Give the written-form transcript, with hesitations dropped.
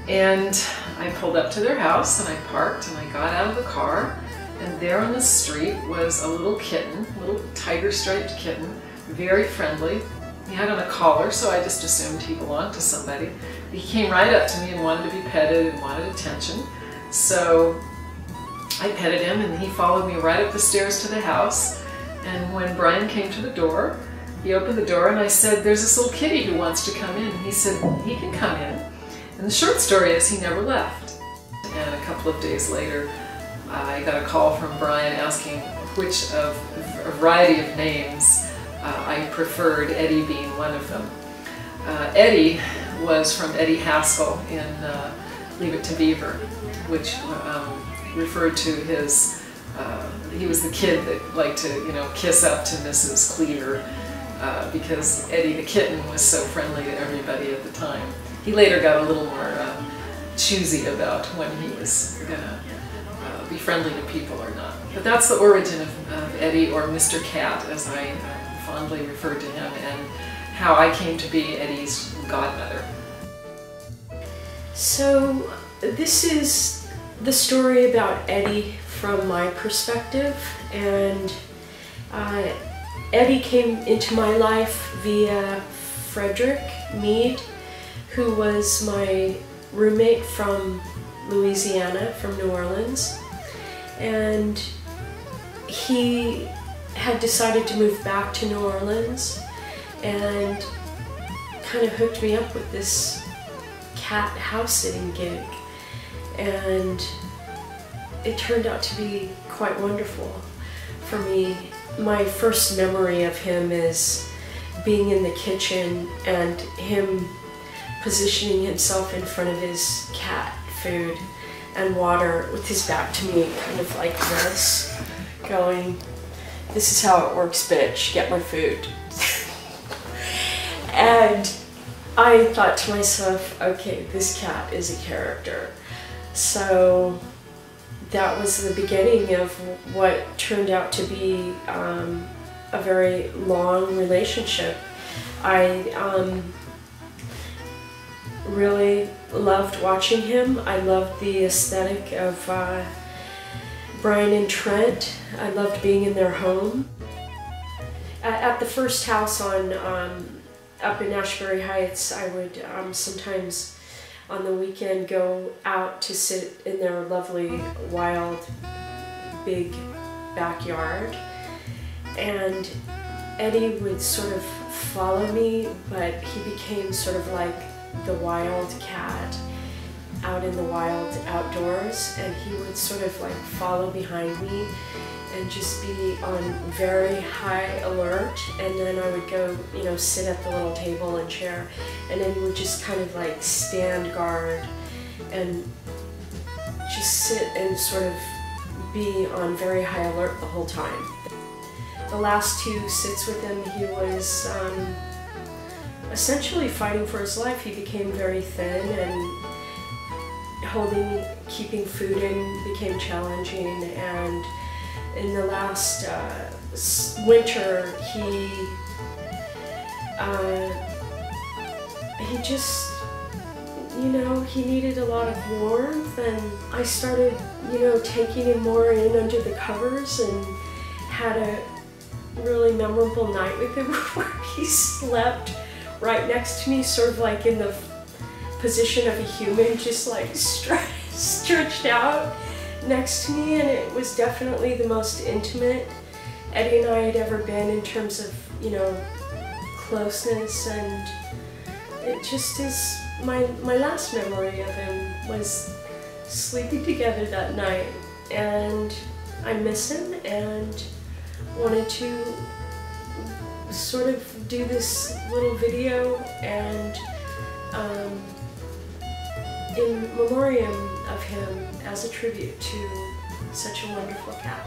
And I pulled up to their house and I parked and I got out of the car, and there on the street was a little kitten, a little tiger-striped kitten, very friendly. He had on a collar, so I just assumed he belonged to somebody. He came right up to me and wanted to be petted and wanted attention. So I petted him and he followed me right up the stairs to the house. And when Brian came to the door, he opened the door and I said, "There's this little kitty who wants to come in." And he said, "He can come in." And the short story is he never left. And a couple of days later, I got a call from Brian asking which of a variety of names I preferred, Eddie being one of them. Eddie was from Eddie Haskell in Leave It to Beaver, which referred to his, he was the kid that liked to, you know, kiss up to Mrs. Cleaver because Eddie the kitten was so friendly to everybody at the time. He later got a little more choosy about when he was gonna be friendly to people or not. But that's the origin of Eddie, or Mr. Cat, as I fondly referred to him, and how I came to be Eddie's godmother. So this is the story about Eddie from my perspective, and Eddie came into my life via Frederick Mead, who was my roommate from Louisiana, from New Orleans, and he had decided to move back to New Orleans and kind of hooked me up with this cat house sitting gig, and it turned out to be quite wonderful for me. My first memory of him is being in the kitchen and him positioning himself in front of his cat food and water with his back to me, kind of like this, going, "This is how it works, bitch, get my food." And I thought to myself, okay, this cat is a character. So that was the beginning of what turned out to be a very long relationship. I really loved watching him. I loved the aesthetic of Brian and Trent. I loved being in their home. At the first house on up in Ashbury Heights, I would sometimes on the weekend go out to sit in their lovely, wild, big backyard. And Eddie would sort of follow me, but he became sort of like the wild cat out in the wild outdoors, and he would sort of like follow behind me and just be on very high alert, and then I would go, you know, sit at the little table and chair, and then he would just kind of like stand guard and just sit and sort of be on very high alert the whole time. The last two sits with him, he was essentially fighting for his life. He became very thin, and keeping food in became challenging, and in the last winter, he just, you know, he needed a lot of warmth, and I started, you know, taking him more in under the covers, and had a really memorable night with him where he slept right next to me, sort of like in the position of a human, just like stretched out next to me, and it was definitely the most intimate Eddie and I had ever been in terms of, you know, closeness, and it just is my last memory of him was sleeping together that night, and I miss him and wanted to sort of do this little video and in memoriam of him as a tribute to such a wonderful cat.